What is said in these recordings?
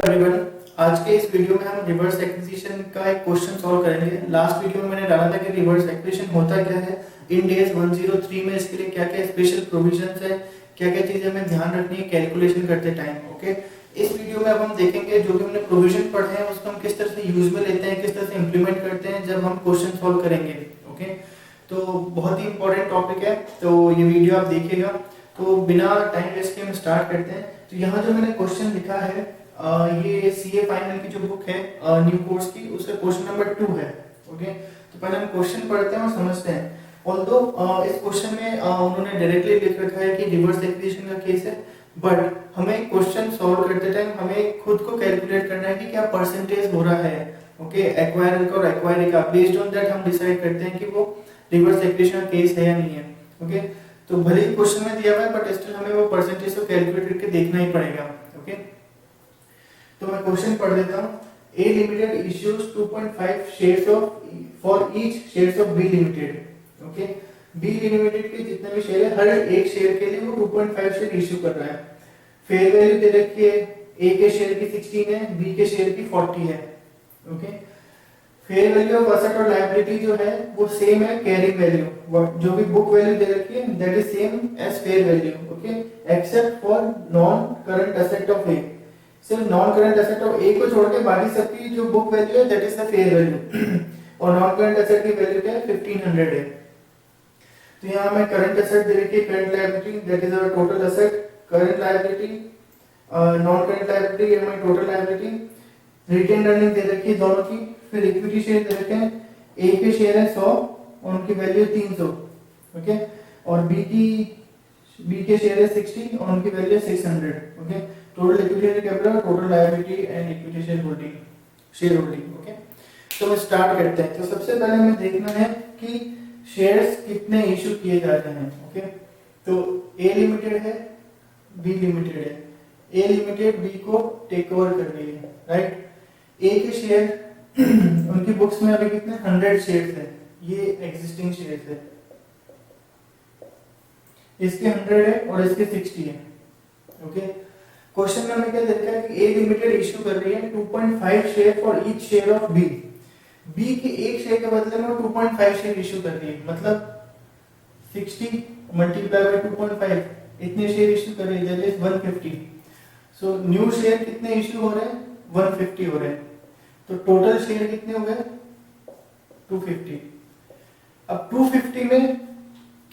Everyone, आज के इस वीडियो में हम रिवर्स एक्विजिशन का एक क्वेश्चन सॉल्व करेंगे। लास्ट वीडियो में मैंने डाला था कि रिवर्स एक्विजिशन होता क्या है, इन डेज 103 में इसके लिए क्या क्या स्पेशल प्रोविजंस है, क्या क्या चीजें हमें ध्यान रखनी है कैलकुलेशन करते टाइम। ओके, इस वीडियो में अब हम देखेंगे जो भी हमने प्रोविजन पढ़े हैं उसको हम किस तरह से यूज में लेते हैं, किस तरह से इंप्लीमेंट करते हैं जब हम क्वेश्चन सॉल्व करेंगे। ओके, तो बहुत ही इंपॉर्टेंट टॉपिक है, तो ये वीडियो आप देखिएगा। तो बिना टाइम वेस्ट के हम स्टार्ट करते हैं। तो यहाँ जो मैंने क्वेश्चन लिखा है, ये सीए फाइनल की जो बुक है न्यू कोर्स की, उसका क्वेश्चन नंबर 2 है। ओके, तो पहले हम क्वेश्चन पढ़ते हैं और समझते हैं। ऑल्दो इस क्वेश्चन में उन्होंने डायरेक्टली लिख रखा है कि रिवर्स एक्विजिशन का केस है, बट हमें क्वेश्चन सॉल्व करते टाइम हमें खुद को कैलकुलेट करना है कि क्या परसेंटेज हो रहा है। ओके, एक्वायरर का और एक्वायरी का, बेस्ड ऑन दैट हम डिसाइड करते हैं कि वो रिवर्स एक्विजिशन का केस है या नहीं है। ओके, तो भले ही क्वेश्चन में दिया हुआ है बट स्टिल हमें वो परसेंटेज को कैलकुलेट करके देखना ही पड़ेगा। ओके, तो मैं क्वेश्चन पढ़ देता हूँ। A limited issues 2.5 shares of for each shares of B limited. Okay, B limited के जितने भी शेयर है, हर एक शेयर के लिए वो 2.5 शेयर इश्यू कर रहा है। फेयर वैल्यू दे रखी है, A के शेयर की 16 है, B के शेयर की 40 है। Okay, fair value of asset और लायबिलिटी जो है वो सेम है कैरिंग वैल्यू, जो भी बुक वैल्यू दे रखी है that is same as fair value. Okay, except for non current asset of A, सिर्फ non current asset of A को छोड़ के बाकी सबकी जो बुक वैल्यू है that is the fair value और नॉन करंट एसेट की वैल्यू क्या है 1500 है। तो यहाँ हमें करंट एसेट दे रखी है, current liability that is our total asset, current liability non current liability हमारी टोटल लायबिलिटी, रिटेन अर्निंग दे रखी है दोनों की, फिर इक्विटी शेयर दे रखे हैं। A के शेयर है 100 और उनकी वैल्यू 300। ओके, और B के शेयर है 60 और उनकी value 600। Okay, total equity capital, total liability and equity share holding. Okay, तो हम स्टार्ट करते हैं। तो सबसे पहले हमें देखना है कि शेयर्स कितने इशू किए जाते हैं। ओके, तो A लिमिटेड है, B लिमिटेड है। A लिमिटेड B को टेक ओवर कर रही है, राइट। A के शेयर उनकी बुक्स में अभी कितने 100 शेयर्स है, ये एग्जिस्टिंग शेयर्स है, इसके 100 है और इसके 60 है। ओके, क्वेश्चन में हमें क्या देखा है कि A लिमिटेड इशू कर रही है 2.5 share for each share of B। B के एक शेयर के बदले में 2.5 शेयर इशू कर रही है, मतलब 60 मल्टीप्लाई बाय 2.5, इतने शेयर इशू कर रही है that is 150। So new share कितने इशू हो रहे हैं 150 हो रहे हैं, तो टोटल शेयर कितने हो गए 250। अब 250 में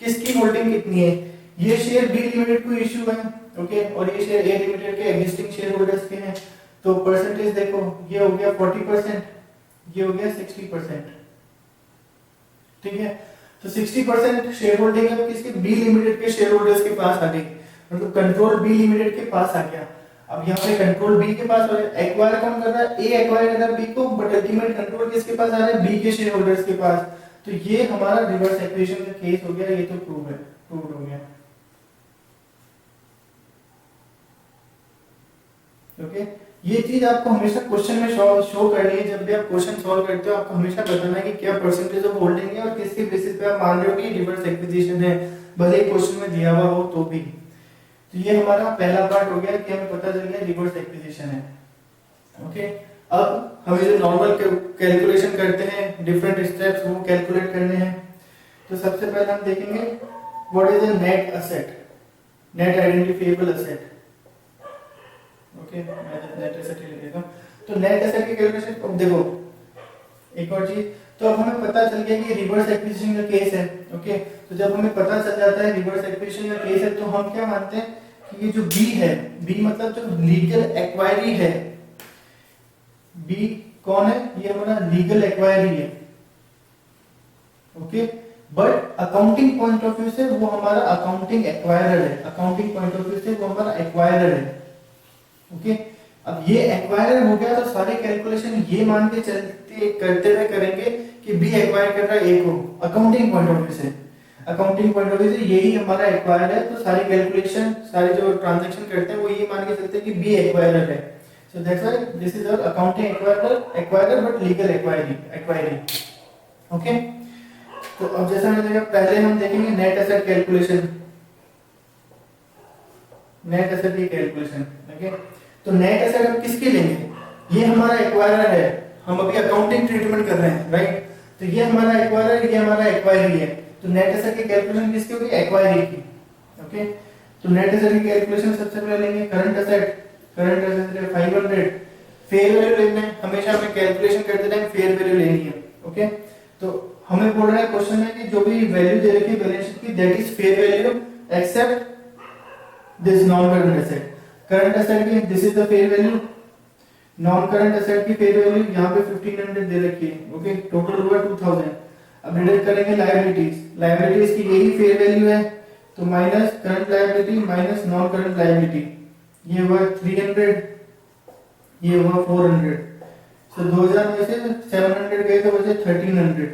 किसकी होल्डिंग कितनी है, ये शेयर B लिमिटेड को इशू है। ओके, और ये शेयर A लिमिटेड के एग्जिस्टिंग शेयर होल्डर्स के हैं। तो परसेंटेज देखो, ये हो गया 40%, ये हो गया 60%। ठीक है, तो 60% शेयर होल्डिंग है किसके, B लिमिटेड के शेयर होल्डर्स के पास आ गई, मतलब कंट्रोल B लिमिटेड के पास आ गया। अब यहाँ पे कंट्रोल B के पास, और एक्वायर कौन कर रहा है, A एक्वायर कर रहा है B को, बट अल्टीमेट कंट्रोल किसके पास आ रहा है, B के शेयर होल्डर्स के पास। तो ये हमारा रिवर्स एक्विजिशन का केस हो गया, ये तो प्रूव हो गया। ओके, ये चीज आपको हमेशा क्वेश्चन में शो करनी है। जब भी आप क्वेश्चन सॉल्व करते हो आपको हमेशा बताना है कि क्या परसेंटेज ऑफ होल्डिंग है और किसके बेसिस पे आप मान रहे हो कि रिवर्स एक्विजिशन है, भले ही क्वेश्चन में दिया हुआ हो तो भी। तो ये हमारा पहला पार्ट हो गया कि हमें पता चल गया रिवर्स एक्विजिशन है। ओके, अब हमें जो नॉर्मल कैलकुलेशन करते हैं डिफरेंट स्टेप्स वो कैलकुलेट करने हैं। तो सबसे पहले हम देखेंगे what is the net asset, net identifiable asset. Okay, मैं नेट एसेट ही लिख देता हूं। तो नेट एसेट की कैलकुलेशन, अब देखो एक और चीज, तो अब हमें पता चल गया कि रिवर्स एक्विजिशन का केस है। ओके, तो जब हमें पता चल जाता है रिवर्स एक्विजिशन का केस है तो हम क्या मानते हैं कि ये जो B है, B मतलब जो लीगल एक्वायरी है, B कौन है, ये हमारा लीगल एक्वायरी है। Okay, but accounting point of view से वो हमारा अकाउंटिंग एक्वायरर है, अकाउंटिंग पॉइंट ऑफ व्यू से वो हमारा एक्वायरर है। ओके, अब ये एक्वायरर हो गया तो सारी कैलकुलेशन ये मान के चलते करते हुए करेंगे कि B एक्वायर कर रहा है A को, अकाउंटिंग पॉइंट ऑफ व्यू से, अकाउंटिंग पॉइंट ऑफ व्यू से यही हमारा एक्वायर है। तो सारी कैलकुलेशन, सारे जो ट्रांजैक्शन करते हैं वो ये मान के चलते हैं कि B एक्वायरर है। सो that's why this is our accounting acquirer but legal acquiree. Okay, तो अब जैसा मैंने देखा, पहले हम देखेंगे net asset calculation, net asset की कैलकुलेशन। ओके, तो नेट एसेट हम किसके लेंगे, ये हमारा एक्वायरर है, हम अभी अकाउंटिंग ट्रीटमेंट कर रहे हैं, राइट। तो ये हमारा एक्वायरर, ये हमारा एक्वायरी है। तो नेट एसेट की कैलकुलेशन किसकी होगी, एक्वायरी की। ओके, तो नेट एसेट की कैलकुलेशन सबसे पहले लेंगे करंट एसेट है 500, फेयर वैल्यू लेना है, हमेशा हमें कैलकुलेशन करते टाइम फेयर वैल्यू लेनी है। ओके, तो हमें बोल रहा है क्वेश्चन है कि जो भी वैल्यू दे रखी है बैलेंस शीट की, that is fair value except this non current asset. Current asset की this is the fair value, non current asset की फेयर वैल्यू यहाँ पे 1500 दे रखी है। ओके, टोटल हुआ 2000। अब डिडक्ट करेंगे लायबिलिटीज की यही फेयर वैल्यू है, तो minus current liability minus non current liability, ये हुआ 300, ये हुआ 400। तो 2000 में से 700 गए तो बचे 1300।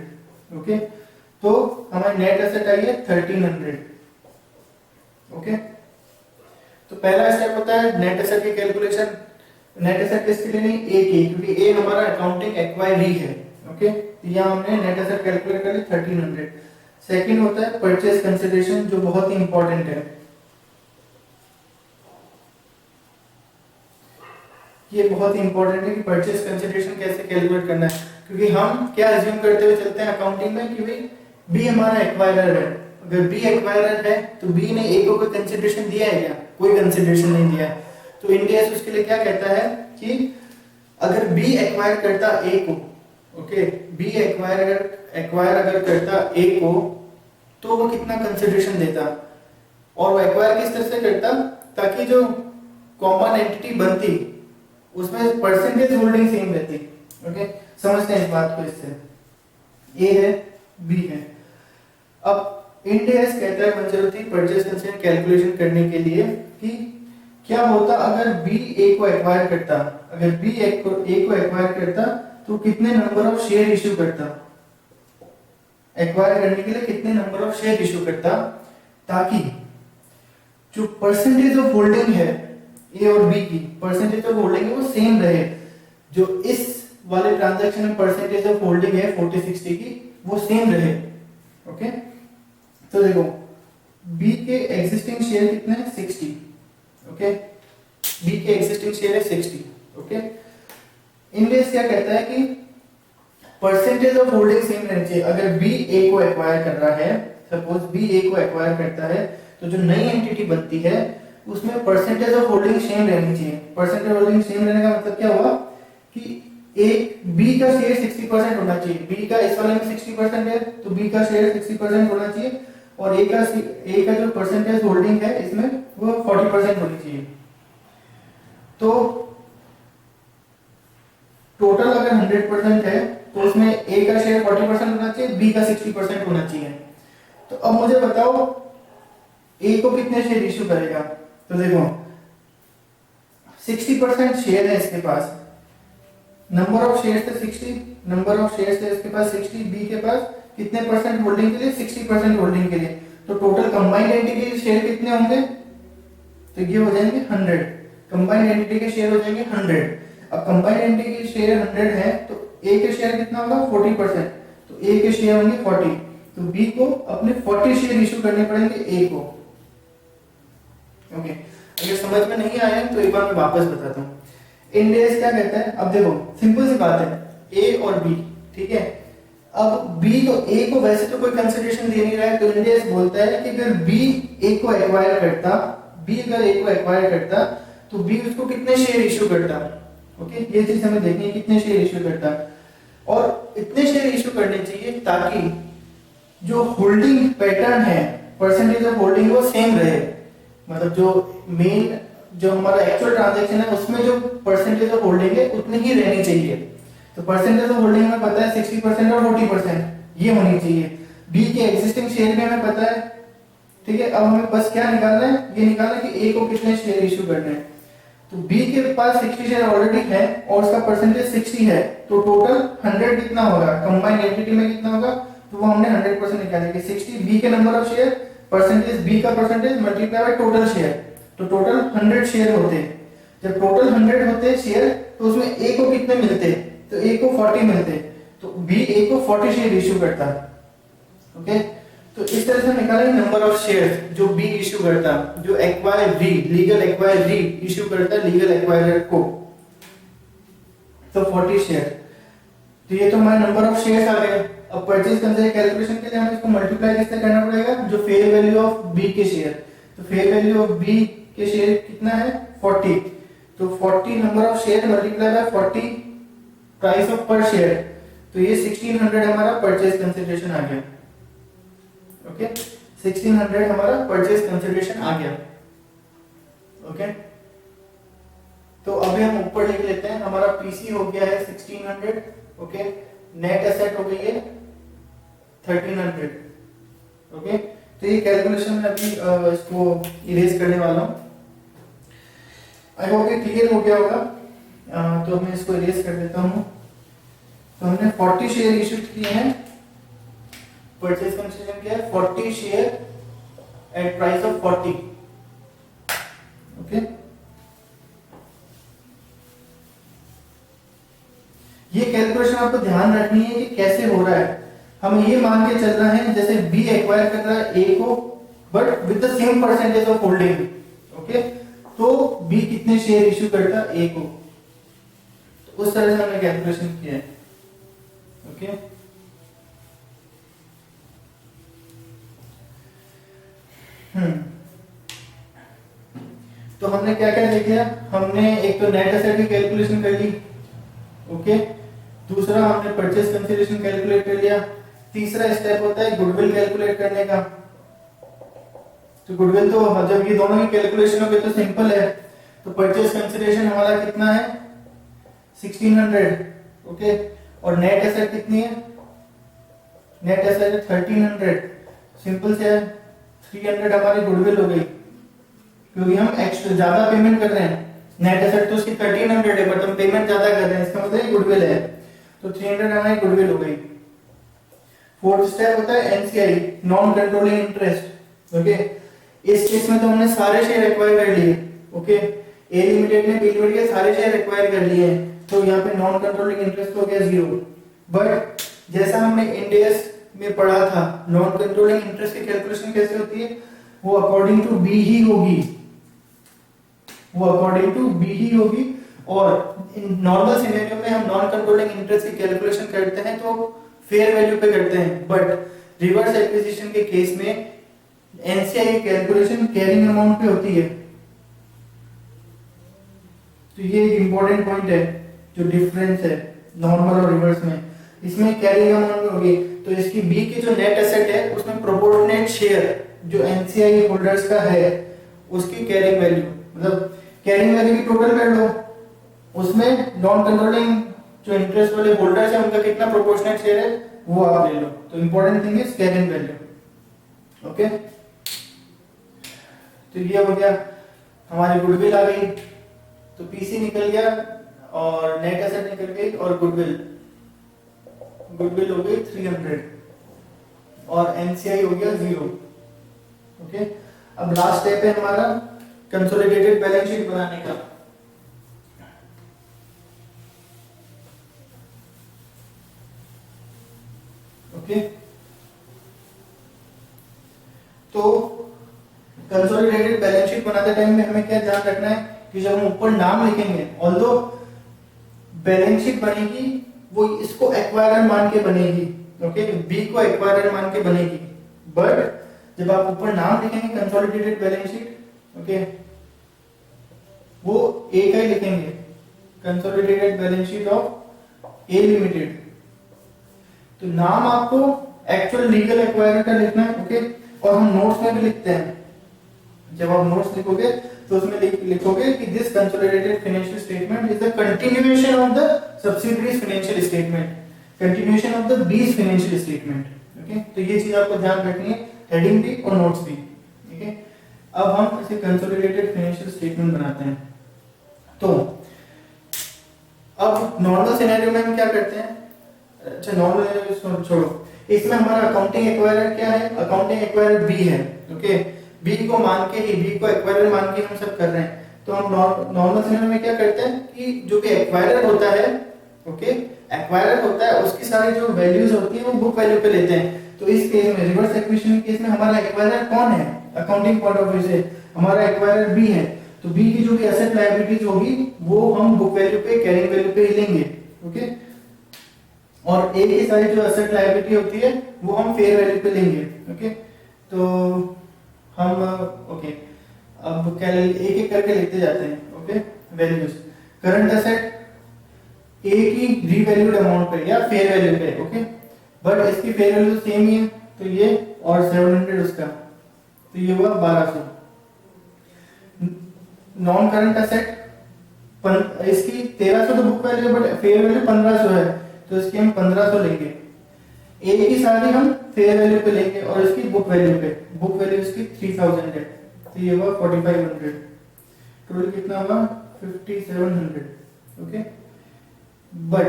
ओके, तो हमारी नेट एसेट आई है 1300। ओके, तो पहला स्टेप होता है नेट एसेट की कैलकुलेशन। नेट एसेट किसके लिए नहीं, ए की, क्योंकि ए हमारा अकाउंटिंग एक्वायरी है। ओके, तो यहाँ हमने नेट एसेट कैलकुलेट कर ली 1300। सेकंड होता है परचेज कंसिडरेशन, जो बहुत ही इंपॉर्टेंट है। ये बहुत ही इंपॉर्टेंट है कि परचेज कंसिडरेशन कैसे कैलकुलेट करना है, क्योंकि हम क्या अज्यूम करते हुए चलते हैं अकाउंटिंग में कि भाई बी हमारा एक्वायरर है। अगर बी एक्वायरर है तो बी ने ए को कोई कंसिडरेशन दिया है क्या, कोई कंसिडरेशन नहीं दिया है। तो इंडिया उसके लिए क्या कहता है कि अगर बी एक्वायर करता ए को, ओके, बी एक्वायर अगर करता ए को, तो वो कितना कंसिडरेशन देता, और वो एक्वायर किस तरह से करता ताकि जो कॉमन एंटिटी बनती उसमें परसेंटेज होल्डिंग सेम रहती। ओके, समझते हैं इस बात को। इससे ए है बी है। अब इंड एस कहता है 103 परचेज कंसिडरेशन कैलकुलेशन करने के लिए कि क्या होता अगर बी ए को एक्वायर करता, अगर बी ए को एक्वायर करता तो कितने नंबर ऑफ शेयर इश्यू करता, एक्वायर करने के लिए कितने नंबर ऑफ शेयर इश्यू करता, ताकि जो परसेंटेज ऑफ होल्डिंग है ए और बी की, परसेंटेज ऑफ होल्डिंग है वो सेम रहे। जो इस वाले ट्रांजैक्शन में परसेंटेज ऑफ होल्डिंग है 40-60 की, वो सेम रहे। ओके, तो देखो बी के एग्जिस्टिंग शेयर कितने हैं 60। ओके, बी के एग्जिस्टिंग शेयर है 60। ओके, इंडेक्स क्या कहता है कि परसेंटेज ऑफ होल्डिंग सेम रहनी चाहिए। अगर बी ए को एक्वायर कर रहा है, सपोज बी ए को एक्वायर करता है, तो जो नई एंटिटी बनती है उसमें परसेंटेज ऑफ होल्डिंग सेम रहनी चाहिए। परसेंटेज होल्डिंग सेम रहने का मतलब क्या हुआ कि एक बी का शेयर 60% होना चाहिए। बी का इस वाले में 60% है, तो बी का शेयर 60% होना चाहिए, और ए का जो परसेंटेज होल्डिंग है इसमें वो 40% होनी चाहिए। तो टोटल अगर 100% है तो उसमें ए का शेयर 40% होना चाहिए, बी का 60% होना चाहिए। तो अब मुझे बताओ ए को कितने शेयर इश्यू करेगा। तो देखो 60% शेयर है इसके पास, नंबर ऑफ शेयर्स थे 60, नंबर ऑफ शेयर्स थे इसके पास 60, बी के पास कितने परसेंट होल्डिंग के लिए, 60% होल्डिंग के लिए। तो टोटल कंबाइंड एंटिटी के शेयर कितने होंगे, तो ये हो जाएंगे 100। कंबाइंड एंटिटी के शेयर हो जाएंगे 100। अब कंबाइंड एंटिटी के शेयर 100 है तो ए के शेयर कितना होगा 40%, तो ए के शेयर होंगे 40, तो बी को अपने 40 शेयर इश्यू करने पड़ेंगे ए को। ओके, अगर समझ में नहीं आया तो एक बार मैं वापस बताता हूँ। इंडेक्स क्या कहता है, अब देखो सिंपल सी बात है, ए और बी, ठीक है। अब बी को ए को वैसे तो कोई कंसिडरेशन दे नहीं रहा है, तो इंडेक्स बोलता है कि अगर बी ए को एक्वायर करता, बी अगर ए को एक्वायर करता तो बी उसको कितने शेयर इश्यू करता। ओके, ये चीज हमें देखनी है, कितने शेयर इश्यू करता, और इतने शेयर इश्यू करने चाहिए ताकि जो होल्डिंग पैटर्न है, परसेंटेज ऑफ होल्डिंग वो सेम रहे। मतलब जो मेन जो हमारा एक्चुअल ट्रांजैक्शन है उसमें जो परसेंटेज ऑफ होल्डिंग है उतनी ही रहनी चाहिए। तो परसेंटेज ऑफ होल्डिंग हमें पता है 60% और 40% ये होनी चाहिए। बी के एग्जिस्टिंग शेयर भी हमें पता है, ठीक है। अब हमें बस क्या निकालना है, ये निकालना है कि ए को कितने शेयर इश्यू करने हैं। तो बी के पास 60 शेयर ऑलरेडी है और उसका परसेंटेज 60 है, तो टोटल 100 कितना होगा, कंबाइंड एंटिटी में कितना होगा, तो वो हमने 100% निकाला कि 60 बी के number of share percentage B का percentage multiply by total share, तो टोटल 100 शेयर होते। जब टोटल 100 होते शेयर तो उसमें ए को कितने मिलते, तो ए को 40 मिलते, तो बी ए को 40 शेयर इश्यू करता। ओके, तो इस तरह से निकालेंगे नंबर ऑफ शेयर्स जो बी इश्यू करता, जो एक्वायर री, लीगल एक्वायर री इश्यू करता लीगल एक्वायरर को, तो 40 शेयर। तो ये तो हमारे नंबर ऑफ शेयर्स आ गए। अब परचेज कंसिडर कैलकुलेशन के लिए हमें इसको मल्टीप्लाई किससे करना पड़ेगा, जो फेयर वैल्यू ऑफ बी के शेयर। तो फेयर वैल्यू ऑफ बी के शेयर कितना है 40, तो 40 number of share multiply by 40 price of पर शेयर, तो ये 1600 हमारा परचेज कंसिडरेशन आ गया। ओके 1600 हमारा परचेज कंसिडरेशन आ गया। ओके तो अभी हम ऊपर लिख लेते हैं, हमारा पीसी हो गया है 1600। ओके नेट एसेट हो गई है 1300। ओके तो ये कैलकुलेशन में अभी इसको इरेज करने वाला हूं। आई होप ये क्लियर हो गया होगा। तो मैं इसको इरेज कर देता हूं। तो हमने 40 शेयर इश्यू किए हैं, परचेज कंसिडरेशन किया है 40 share at price of 40। Okay ये कैलकुलेशन आपको ध्यान रखनी है कि कैसे हो रहा है। हम ये मान के चलना है जैसे बी एक्वायर कर रहा है ए को, but with the same percentage of holding. Okay तो बी कितने शेयर इश्यू करता है ए को, तो उस तरह से हमने कैलकुलेशन किया है। ओके तो हमने क्या क्या देख लिया, हमने एक तो नेट एसेट की कैलकुलेशन कर ली। ओके दूसरा हमने परचेज कंसिडरेशन कैलकुलेट कर लिया। तीसरा स्टेप होता है गुडविल कैलकुलेट करने का। तो गुडविल तो जब ये दोनों की कैलकुलेशन हो गई तो सिंपल है। तो परचेज कंसिडरेशन हमारा कितना है 1600। ओके और नेट एसेट कितनी है, नेट एसेट है 1300। सिंपल से है 300 हमारी गुडविल हो गई, क्योंकि हम एक्स्ट्रा ज्यादा पेमेंट कर रहे हैं। नेट एसेट तो उसकी 1300 है, बट हम पेमेंट ज्यादा कर रहे हैं, इसका मतलब गुडविल है। तो 300 हमारी गुडविल हो गई। फोर्थ स्टेप होता है NCI, non controlling interest. Okay इस केस में तो हमने सारे शेयर एक्वायर कर लिए। ओके ए लिमिटेड ने बी लिमिटेड के सारे शेयर एक्वायर कर लिए हैं, तो यहाँ पे नॉन कंट्रोलिंग इंटरेस्ट हो गया 0। बट जैसा हमने इंडेस में पढ़ा था, नॉन कंट्रोलिंग इंटरेस्ट की कैलकुलेशन कैसे होती है, वो अकॉर्डिंग टू बी ही होगी, वो अकॉर्डिंग टू बी ही होगी। और इन नॉर्मल सिनेरियो में हम नॉन कंट्रोलिंग इंटरेस्ट की कैलकुलेशन करते हैं तो फेयर वैल्यू पे करते हैं, बट रिवर्स एक्विजिशन के केस में एनसीआई की कैलकुलेशन कैरिंग अमाउंट पे होती है। तो ये एक इंपॉर्टेंट पॉइंट है जो डिफरेंस है नॉर्मल और रिवर्स में। इसमें कैरिंग अमाउंट होगी, तो इसकी बी की जो नेट एसेट है उसमें प्रोपोर्शनेट शेयर जो एनसीआई होल्डर्स का है उसकी कैरिंग वैल्यू, मतलब कैरिंग वैल्यू की टोटल कर लो, उसमें नॉन कंट्रोलिंग जो इंटरेस्ट वाले होल्डर्स है उनका कितना प्रोपोर्शनेट शेयर है वो आप ले लो। तो important thing is carrying value. Okay तो ये हो गया, हमारी गुडविल आ गई, तो पीसी निकल गया और नेट एसेट निकल गई और गुडविल हो गई 300 और एनसीआई हो गया 0। ओके अब लास्ट स्टेप है हमारा कंसोलिडेटेड बैलेंस शीट बनाने का। ओके तो कंसोलिडेटेड बैलेंस शीट बनाते टाइम में हमें क्या ध्यान रखना है कि जब हम ऊपर नाम लिखेंगे, ऑल्दो बैलेंस शीट बनेगी वो इसको एक्वायरर मान के बनेगी। ओके बी को एक्वायरर मान के बनेगी, बट जब आप ऊपर नाम लिखेंगे कंसोलिडेटेड बैलेंस शीट, ओके वो ए का ही लिखेंगे, consolidated balance sheet of A limited. तो नाम आपको एक्चुअल लीगल एक्वायरर का लिखना है। ओके और हम नोट्स में भी लिखते हैं, जब आप नोट्स लिखोगे तो उसमें लिखोगे कि this consolidated financial statement is the continuation of the subsidiaries financial statement, continuation of the bees financial statement. Okay तो ये चीज आपको ध्यान रखनी है, हेडिंग भी और नोट्स भी। ठीक है अब हम इसे कंसोलिडेटेड फाइनेंशियल स्टेटमेंट बनाते हैं। तो अब नॉर्मल सिनेरियो में हम क्या करते हैं, अच्छा नॉर्मल छोड़ो, इसमें हमारा अकाउंटिंग एक्वायरर क्या है, अकाउंटिंग एक्वायरर बी है। ओके बी को मान के ही, बी को एक्वायरर मान के हम सब कर रहे हैं। तो हम नॉर्मल सिनेरियो में क्या करते हैं कि जो कि एक्वायरर होता है, ओके एक्वायरर होता है उसकी सारी जो वैल्यूज होती है वो बुक वैल्यू पे लेते हैं। तो इस केस में रिवर्स एक्विजिशन के केस में हमारा एक्वायरर कौन है? अकाउंटिंग पॉइंट ऑफ व्यू से हमारा एक्वायरर बी है। तो बी की जो भी एसेट लायबिलिटीज होगी वो हम बुक वैल्यू पे, कैरिंग वैल्यू पे ही लेंगे। ओके, और ए की सारी जो एसेट लायबिलिटी होती है वो हम फेयर वैल्यू पे लेंगे। ओके, तो हम ओके अब एक एक करके लिखते जाते हैं। ओके, वैल्यूज करंट एसेट ए की रीवैल्यूड अमाउंट पे या फेयर वैल्यू पे। ओके, बट इसकी फेयर वैल्यू सेम ही है, तो ये और 700 उसका, तो ये हुआ 1200। नॉन करंट एसेट इसकी 1300 तो book value, but fair value 1500 है, तो इसकी हम 1500 लेंगे। ए की सारी हम फेयर वैल्यू पे लेंगे और इसकी बुक वैल्यू पे, बुक वैल्यू इसकी 3000 है, तो ये हुआ 4500। टोटल कितना हुआ? 5700। ओके, बट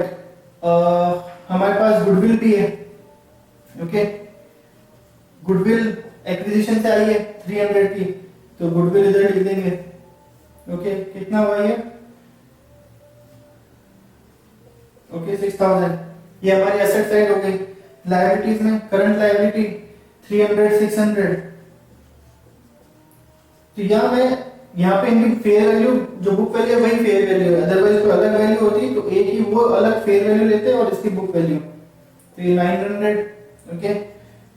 हमारे पास गुडविल भी है। ओके, गुडविल एक्विजिशन से आई है 300 की, तो गुडविल इधर लिख देंगे। ओके, कितना हुआ ये? ओके, 6000। ये हमारी एसेट साइड हो गई। लायबिलिटीज में करंट लायबिलिटी 300, 600। तो यहाँ पे इनकी फेयर वैल्यू, जो बुक वैल्यू है वही फेयर वैल्यू है, अदरवाइज तो अलग वैल्यू होती, तो ए की वो अलग फेयर वैल्यू लेते हैं और इसकी बुक वैल्यू, तो ये 900। Okay,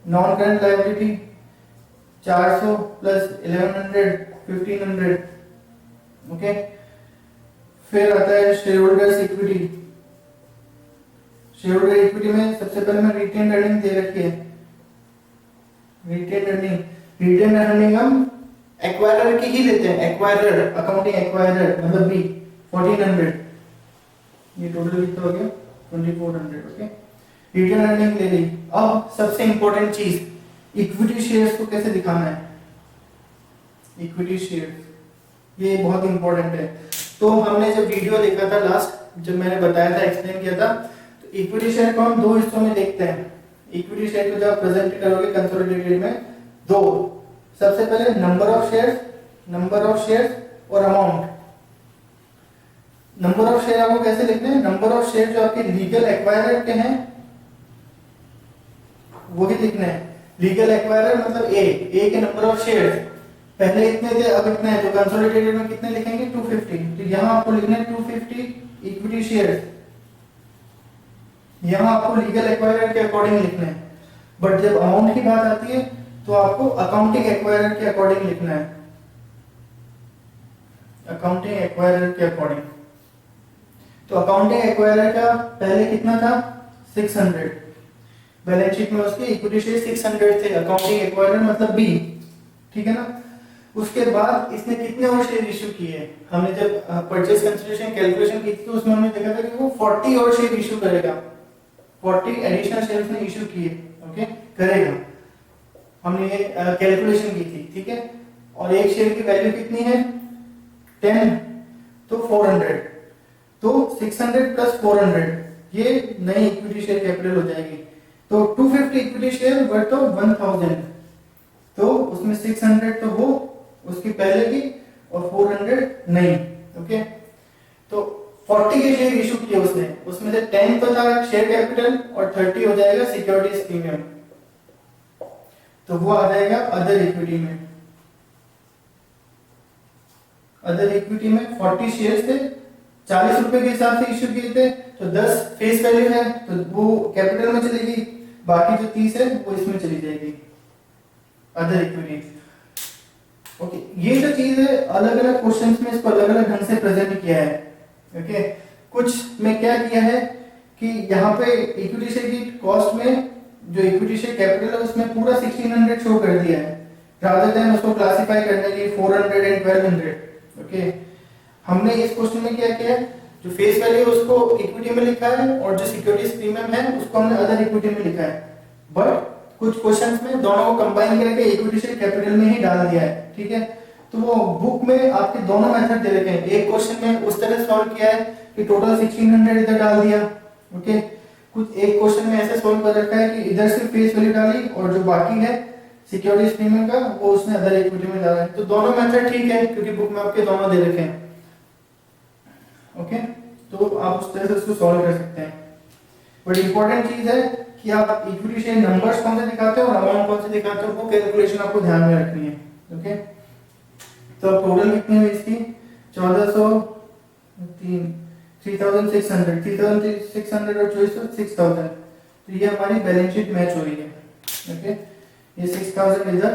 non current liability 400 plus 1100, 1500। Okay, फिर आता है share holders equity. Share holder equity में सबसे पहले मैं रिटेन अर्निंग दे रखी है। रिटेन अर्निंग हम एक्वायरर की ही लेते हैं, एक्वायरर, अकाउंटिंग एक्वायरर मतलब बी 1400। ये टोटल कितना हो गया? 2400। ओके, रिटेन अर्निंग ले ली। अब सबसे इंपॉर्टेंट चीज, इक्विटी शेयर्स को कैसे दिखाना है। इक्विटी शेयर्स ये बहुत इंपॉर्टेंट है। तो हमने जब वीडियो देखा था लास्ट, जब मैंने बताया था, एक्सप्लेन किया था, तो इक्विटी शेयर को हम दो हिस्सों में देखते हैं। इक्विटी शेयर को जब प्रेजेंट करोगे कंसोलिडेटेड में, दो, सबसे पहले नंबर ऑफ शेयर्स और अमाउंट। नंबर ऑफ शेयर आपको कैसे लिखने हैं? नंबर ऑफ शेयर जो आपके लीगल एक्वायरर के हैं वही लिखना है। लीगल एक्वायरर मतलब ए के नंबर ऑफ शेयर्स पहले इतने थे, अब इतने हैं, तो कंसोलिडेटेड में कितने लिखेंगे? 250। तो यहाँ आपको लिखना है 250 इक्विटी शेयर्स। यहाँ आपको लीगल एक्वायरर के अकॉर्डिंग लिखना है, बट जब अमाउंट की बात आती है तो आपको अकाउंटिंग एक्वायरर के अकॉर्डिंग लिखना है। अकाउंटिंग एक्वायरर के अकॉर्डिंग, तो अकाउंटिंग एक्वायरर का पहले कितना था? 600। बैलेंस शीट में उसके इक्विटी शेयर 600 थे, अकाउंटिंग एक्वायरर मतलब बी, ठीक है ना। उसके बाद इसने कितने और शेयर इश्यू किए? हमने जब परचेज कंसिडरेशन कैलकुलेशन की थी तो उसमें हमने देखा था कि वो 40 और शेयर इश्यू करेगा, 40 एडिशनल शेयर्स ने इश्यू किए। ओके, करेगा, हमने ये कैलकुलेशन की थी, ठीक है। और एक शेयर की वैल्यू कितनी है? 10, तो 400, तो 600 प्लस 400 ये नई इक्विटी शेयर कैपिटल हो जाएगी। तो 250 इक्विटी शेयर वर्थ ऑफ 1000, तो उसमें 600 तो वो उसकी पहले की और 400 नहीं। ओके, तो 40 के शेयर इशू किए उसने, उसमें से 10 तो था शेयर कैपिटल और 30 हो जाएगा सिक्योरिटीज प्रीमियम, तो वो आ जाएगा अदर इक्विटी में। अदर इक्विटी में 40 शेयर्स थे, 40 रुपए के हिसाब से इश्यू किए थे, तो 10 फेस वैल्यू है तो वो कैपिटल में चलेगी, बाकी जो 30 है वो इसमें चली जाएगी, अदर इक्विटी। ओके, ये जो चीज है अलग अलग क्वेश्चंस में इसको अलग अलग ढंग से प्रेजेंट किया है। ओके, कुछ में क्या किया है कि यहाँ पे इक्विटी शेयर की कॉस्ट में जो इक्विटी शेयर कैपिटल है उसमें पूरा 1600 शो कर दिया है, रादर देन उसको क्लासिफाई करने के 400 एंड 1200। ओके, हमने इस क्वेश्चन में क्या किया, जो फेस वैल्यू है उसको इक्विटी में लिखा है और जो सिक्योरिटीज प्रीमियम है उसको हमने अदर इक्विटी में लिखा है, बट कुछ क्वेश्चंस में दोनों को कंबाइन करके इक्विटी शेयर कैपिटल में ही डाल दिया है, ठीक है। तो वो बुक में आपके दोनों मेथड दे रखे हैं। एक क्वेश्चन में उस तरह सॉल्व किया है कि टोटल 1600 इधर डाल दिया। ओके, कुछ एक क्वेश्चन में ऐसे सॉल्व कर रखा है कि इधर से फेस वैल्यू डाली और जो बाकी है सिक्योरिटीज प्रीमियम का वो उसने अदर इक्विटी में डाला है। तो दोनों मेथड ठीक है क्योंकि बुक में आपके दोनों दे रखे हैं। ओके, तो आप उस तरह से उसको सॉल्व कर सकते हैं, बट इंपॉर्टेंट चीज है कि आप इक्विटी शेयर नंबर्स कौन से दिखाते हो और अमाउंट कौन से दिखाते हो, वो कैलकुलेशन आपको ध्यान में रखनी है। ओके, तो टोटल कितनी हुई इसकी 3600 और 6000, तो ये हमारी बैलेंस शीट मैच हो रही है। ओके, ये 6000 इधर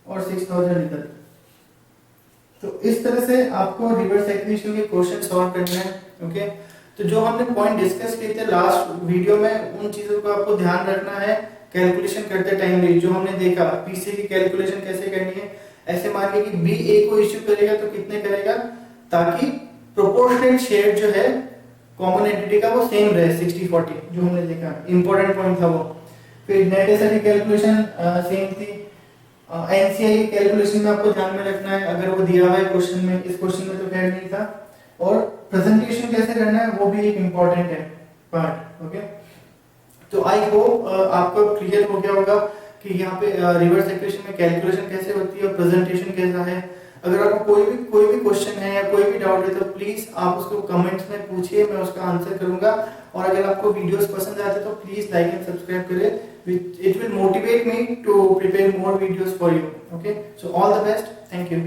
और 6000 इधर। तो इस तरह से आपको रिवर्स एक्विजिशन के क्वेश्चन सॉल्व करने हैं। ओके, तो जो हमने पॉइंट डिस्कस किए थे लास्ट वीडियो में, उन चीजों को आपको ध्यान रखना है कैलकुलेशन करते टाइम भी। जो हमने देखा पीसी की कैलकुलेशन कैसे करनी है, ऐसे मान के कि बी ए को इश्यू करेगा तो कितने करेगा, ताकि प्रोपोर्शनेट शेयर जो है कॉमन एंटिटी का वो सेम रहे 60-40, जो हमने देखा इंपॉर्टेंट पॉइंट था वो। फिर नेट एसेट की कैलकुलेशन सेम थी। एनसीआई की कैलकुलेशन में आपको ध्यान में रखना है, अगर वो दिया हुआ है क्वेश्चन में, इस क्वेश्चन में तो खैर नहीं था। और प्रेजेंटेशन कैसे करना है वो भी एक इंपॉर्टेंट है पार्ट। ओके, तो आई होप आपको क्लियर हो गया होगा कि यहाँ पे रिवर्स इक्वेशन में कैलकुलेशन कैसे होती है और प्रेजेंटेशन कैसा है। अगर आपको कोई भी क्वेश्चन है या कोई भी डाउट है तो प्लीज आप उसको कमेंट्स में पूछिए, मैं उसका आंसर करूंगा। और अगर आपको वीडियोस पसंद आते तो प्लीज लाइक एंड सब्सक्राइब करें, it will motivate me to prepare more videos for you. Okay, so all the best, thank you.